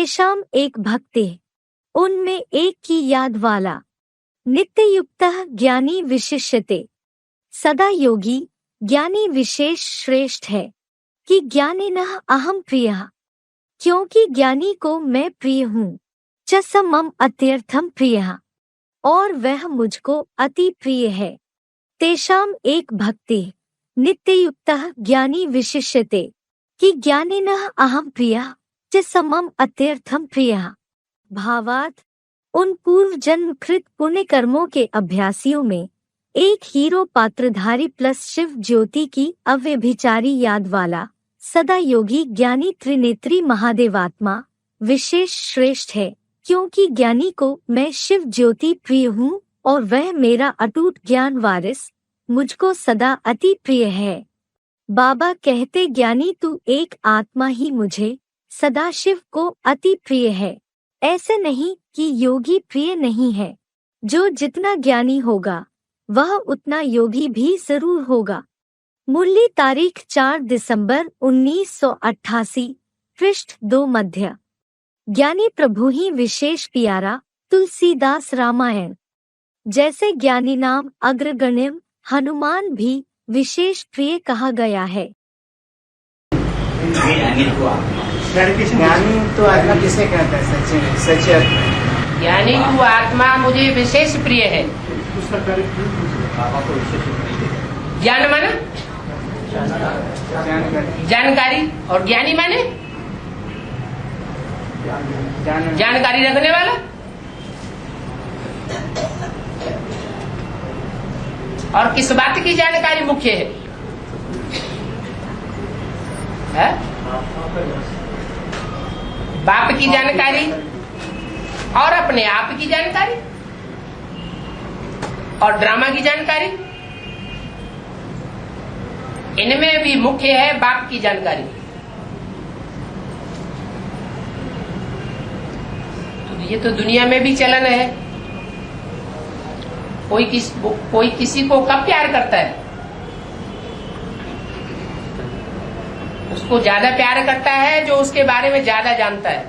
तेषाम एक भक्ति, उनमें एक की याद वाला, नित्ययुक्तः ज्ञानी विशिष्यते। सदा योगी ज्ञानी विशेष श्रेष्ठ है कि ज्ञानिनः अहम प्रियः, क्योंकि ज्ञानी को मैं प्रिय हूँ। च स मम अत्यर्थम प्रियः, और वह मुझको अति प्रिय है। तेषाम एक भक्ति, नित्ययुक्तः ज्ञानी विशिष्यते कि ज्ञानिनः अहम प्रियः च स मम अत्यर्थम प्रियः। भावार्थ, उन पूर्व जन्म कृत पुण्य कर्मों के अभ्यासियों में एक हीरो पात्रधारी प्लस शिव ज्योति की अव्यभिचारी याद वाला सदा योगी ज्ञानी त्रिनेत्री महादेवात्मा विशेष श्रेष्ठ है, क्योंकि ज्ञानी को मैं शिव ज्योति प्रिय हूँ और वह मेरा अटूट ज्ञान वारिस मुझको सदा अति प्रिय है। बाबा कहते ज्ञानी तू एक आत्मा ही मुझे सदा शिव को अति प्रिय है। ऐसे नहीं कि योगी प्रिय नहीं है। जो जितना ज्ञानी होगा वह उतना योगी भी जरूर होगा। मुरली तारीख 4 दिसंबर 1988, पृष्ठ 2 मध्य। ज्ञानी प्रभु ही विशेष प्यारा, तुलसीदास रामायण। जैसे ज्ञानी नाम अग्रगण्यम हनुमान भी विशेष प्रिय कहा गया है। ज्ञानी तो आत्मा किसे कहता है? सच्चे आत्मा। ज्ञानी तू आत्मा मुझे विशेष प्रिय है। ज्ञान माने जानकारी, और ज्ञानी माने जानकारी रखने वाला। और किस बात की जानकारी मुख्य है? बाप की जानकारी और अपने आप की जानकारी और ड्रामा की जानकारी, इनमें भी मुख्य है बाप की जानकारी। तो ये तो दुनिया में भी चलन है। कोई किसी को कब प्यार करता है? उसको ज्यादा प्यार करता है जो उसके बारे में ज्यादा जानता है।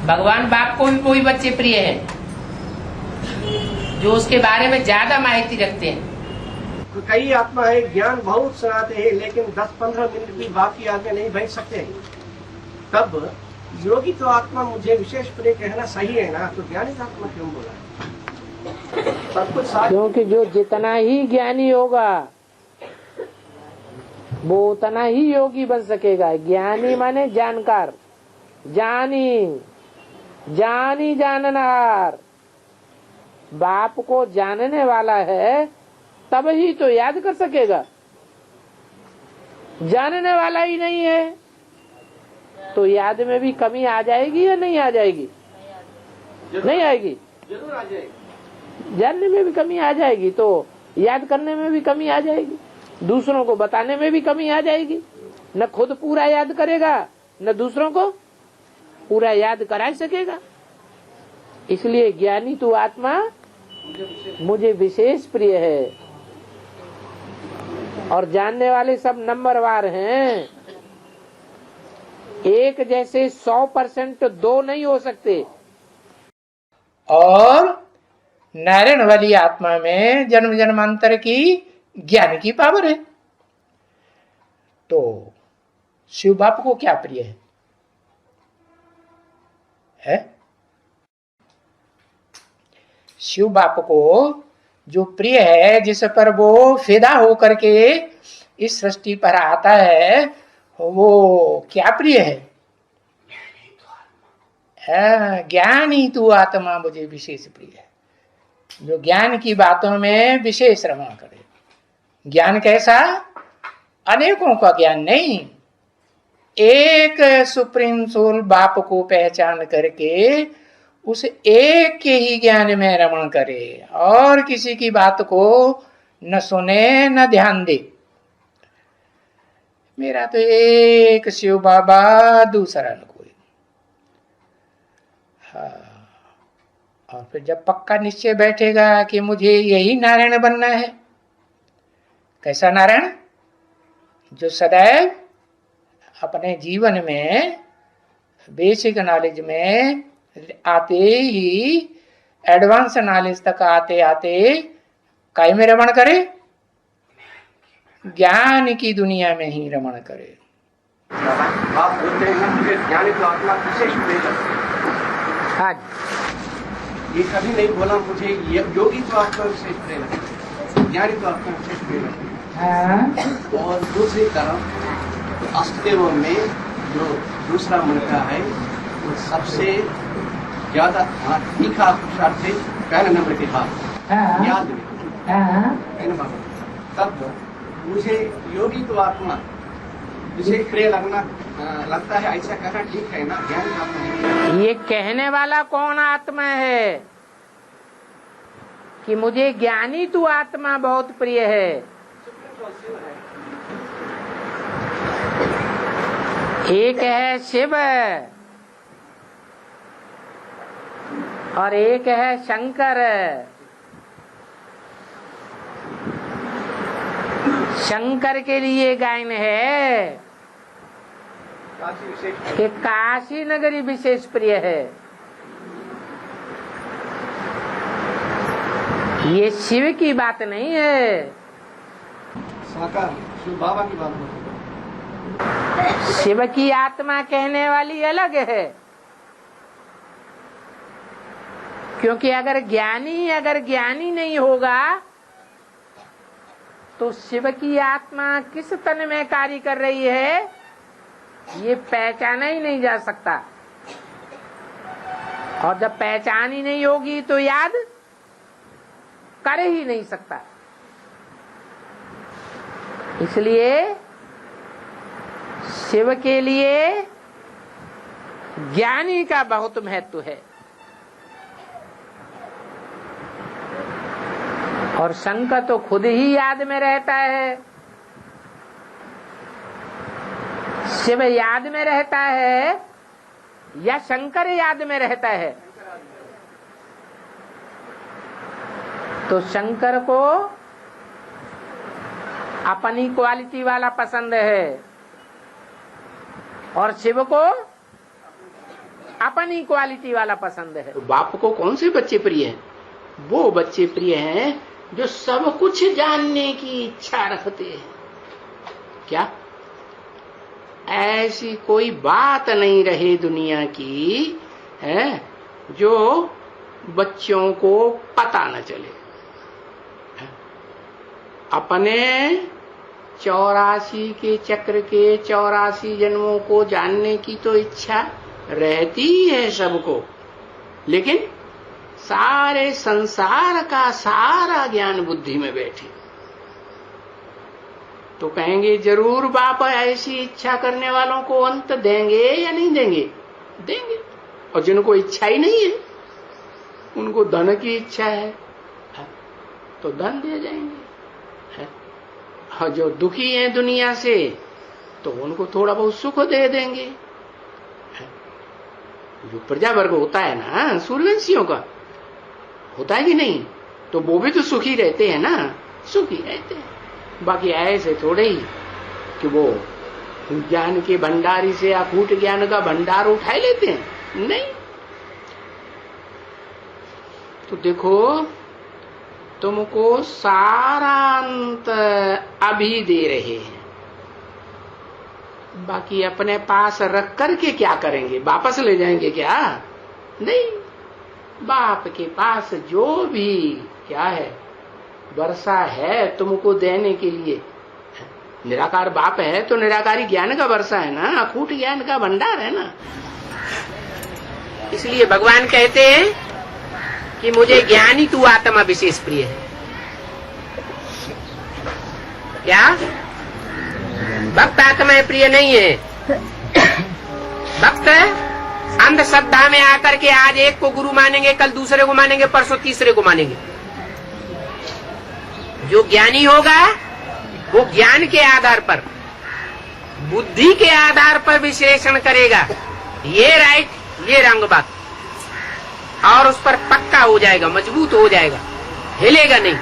भगवान बाप को भी कोई बच्चे प्रिय हैं जो उसके बारे में ज्यादा माहिती रखते हैं। तो कई आत्मा है ज्ञान बहुत सुनाते हैं लेकिन 10-15 मिनट भी बाप की आगे नहीं बैठ सकते। तब योगी तो आत्मा मुझे विशेष प्रिय कहना सही है ना, तो ज्ञानी आत्मा क्यों बोला? सब कुछ साथ। क्योंकि जो जितना ही ज्ञानी होगा वो उतना ही योगी बन सकेगा। ज्ञानी माने जानकार, जानी जाननार। बाप को जानने वाला है तब ही तो याद कर सकेगा। जानने वाला ही नहीं है तो याद में भी कमी आ जाएगी या नहीं आ जाएगी? नहीं आएगी, जरूर आ जाएगी। जानने में भी कमी आ जाएगी तो याद करने में भी कमी आ जाएगी, दूसरों को बताने में भी कमी आ जाएगी। न खुद पूरा याद करेगा न दूसरों को पूरा याद करा सकेगा। इसलिए ज्ञानी तू आत्मा मुझे विशेष प्रिय है। और जानने वाले सब नंबरवार हैं। एक जैसे 100% दो नहीं हो सकते। और नारायण वाली आत्मा में जन्म जन्मांतर की ज्ञान की पावर है। तो शिव बाप को क्या प्रिय है? शिव बाप को जो प्रिय है, जिस पर वो फिदा होकर के इस सृष्टि पर आता है, वो क्या प्रिय है? ज्ञानी तू आत्मा मुझे विशेष प्रिय है। जो ज्ञान की बातों में विशेष रमण करे। ज्ञान कैसा? अनेकों का ज्ञान नहीं, एक सुप्रीम सोल बाप को पहचान करके उस एक के ही ज्ञान में रमण करे और किसी की बात को न सुने न ध्यान दे। मेरा तो एक शिव बाबा, दूसरा न कोई। हाँ, और फिर जब पक्का निश्चय बैठेगा कि मुझे यही नारायण बनना है। कैसा नारायण? जो सदैव अपने जीवन में बेसिक नॉलेज में आते ही एडवांस नॉलेज तक आते आते काय में रमण करे? ज्ञान की दुनिया में ही रमण करे। आप बोलते हैं ना मुझे ज्ञानी तो आत्मा विशेष प्रिय लगती है। हाँ, ये कभी नहीं बोला मुझे योगी तो आत्मा विशेष प्रिय लगती है, ज्ञानी तो आत्मा विशेष प्रिय लगती है। और दूसरी तरफ अष्टदेवों में जो दूसरा मंत्र है वो सबसे ज्यादा तीखा पुरुषार्थ है, पहले नंबर के बाद याद में। तब मुझे योगी तो आत्मा विशेष प्रिय लगता है, ऐसा कहना ठीक है ना? ज्ञान आत्मा ये कहने वाला कौन आत्मा है कि मुझे ज्ञानी तू आत्मा बहुत प्रिय है? एक है शिव और एक है शंकर। शंकर के लिए गायन है कि काशी नगरी विशेष प्रिय है। ये शिव की बात नहीं है, साकार शिव बाबा की बात होती है। शिव की आत्मा कहने वाली अलग है। क्योंकि अगर ज्ञानी नहीं होगा तो शिव की आत्मा किस तन में कार्य कर रही है ये पहचाना ही नहीं जा सकता। और जब पहचान ही नहीं होगी तो याद कर ही नहीं सकता। इसलिए शिव के लिए ज्ञानी का बहुत महत्व है। और शंकर तो खुद ही याद में रहता है, शिव याद में रहता है या शंकर याद में रहता है? तो शंकर को अपनी क्वालिटी वाला पसंद है और शिव को अपनी क्वालिटी वाला पसंद है। तो बाप को कौन से बच्चे प्रिय हैं? वो बच्चे प्रिय हैं जो सब कुछ जानने की इच्छा रखते हैं। क्या ऐसी कोई बात नहीं रहे दुनिया की है जो बच्चों को पता न चले? अपने 84 के चक्र के 84 जन्मों को जानने की तो इच्छा रहती है सबको, लेकिन सारे संसार का सारा ज्ञान बुद्धि में बैठे तो कहेंगे जरूर बाप ऐसी इच्छा करने वालों को अंत देंगे या नहीं देंगे? देंगे। और जिनको इच्छा ही नहीं है, उनको धन की इच्छा है तो धन दे जाएंगे। और जो दुखी हैं दुनिया से तो उनको थोड़ा बहुत सुख दे देंगे। जो प्रजा वर्ग होता है ना, सूर्यवंशियों का होता है कि नहीं, तो वो भी तो सुखी रहते हैं ना, सुखी रहते हैं। बाकी ऐसे थोड़े ही कि वो ज्ञान के भंडारी से अकूट ज्ञान का भंडार उठा लेते हैं, नहीं। तो देखो तुमको सारा अंत अभी दे रहे हैं, बाकी अपने पास रख करके क्या करेंगे? वापस ले जाएंगे क्या? नहीं। बाप के पास जो भी क्या है वर्षा है तुमको देने के लिए, निराकार बाप है तो निराकारी ज्ञान का वर्षा है ना, अकूट ज्ञान का भंडार है ना। इसलिए भगवान कहते हैं कि मुझे ज्ञानी तू आत्मा विशेष प्रिय है। क्या भक्त आत्मा प्रिय नहीं है? भक्त अंधश्रद्धा में आकर के आज एक को गुरु मानेंगे, कल दूसरे को मानेंगे, परसों तीसरे को मानेंगे। जो ज्ञानी होगा वो ज्ञान के आधार पर, बुद्धि के आधार पर विश्लेषण करेगा, ये राइट ये रंग बात, और उस पर पक्का हो जाएगा, मजबूत हो जाएगा, हिलेगा नहीं।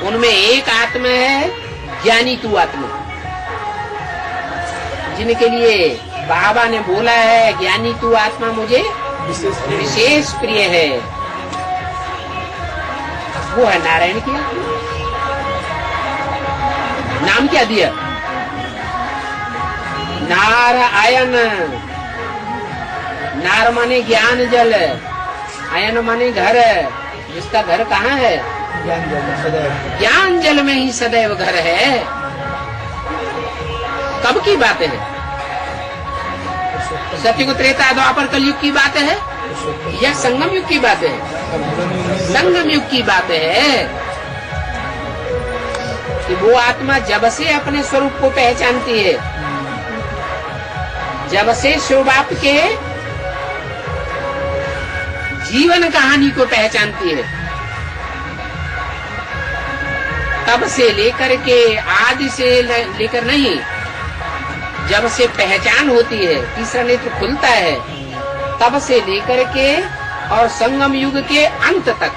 उनमें एक आत्मा है ज्ञानी तू आत्मा, जिनके लिए बाबा ने बोला है ज्ञानी तू आत्मा मुझे विशेष प्रिय है, वो है नारायण की आत्मा। नाम क्या दिया? नारायण। नार माने ज्ञान जल, आयन माने घर, जिसका घर कहाँ है? ज्ञान जल में ही सदैव घर है। कब की बात है? सतयुग त्रेता द्वापर कलयुग की बात है या संगम युग की बात है? संगम युग की बात है कि वो आत्मा जब से अपने स्वरूप को पहचानती है, जब से शिव बाप के जीवन कहानी को पहचानती है, तब से लेकर के आदि से लेकर नहीं, जब से पहचान होती है, तीसरा नेत्र खुलता है, तब से लेकर के और संगम युग के अंत तक,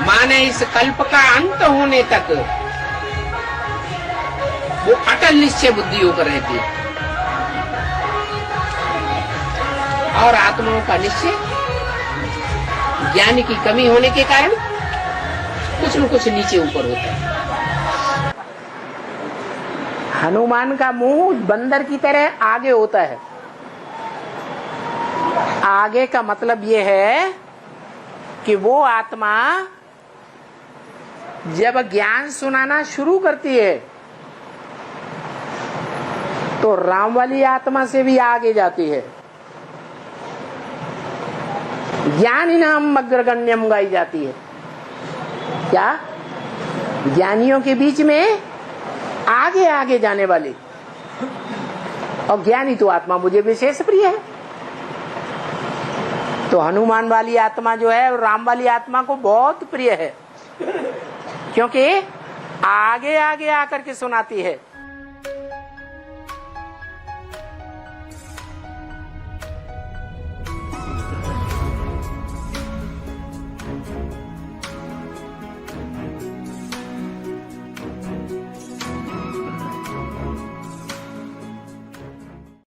माने इस कल्प का अंत होने तक वो अटल निश्चय बुद्धि होकर रहती है। और आत्माओं का निश्चय ज्ञान की कमी होने के कारण कुछ न कुछ नीचे ऊपर होता है। हनुमान का मुंह बंदर की तरह आगे होता है। आगे का मतलब ये है कि वो आत्मा जब ज्ञान सुनाना शुरू करती है तो राम वाली आत्मा से भी आगे जाती है। ज्ञानिनाम अग्रगण्यम गाई जाती है। क्या? ज्ञानियों के बीच में आगे आगे जाने वाली। और ज्ञानी तो आत्मा मुझे विशेष प्रिय है। तो हनुमान वाली आत्मा जो है राम वाली आत्मा को बहुत प्रिय है, क्योंकि आगे आगे आकर के सुनाती है।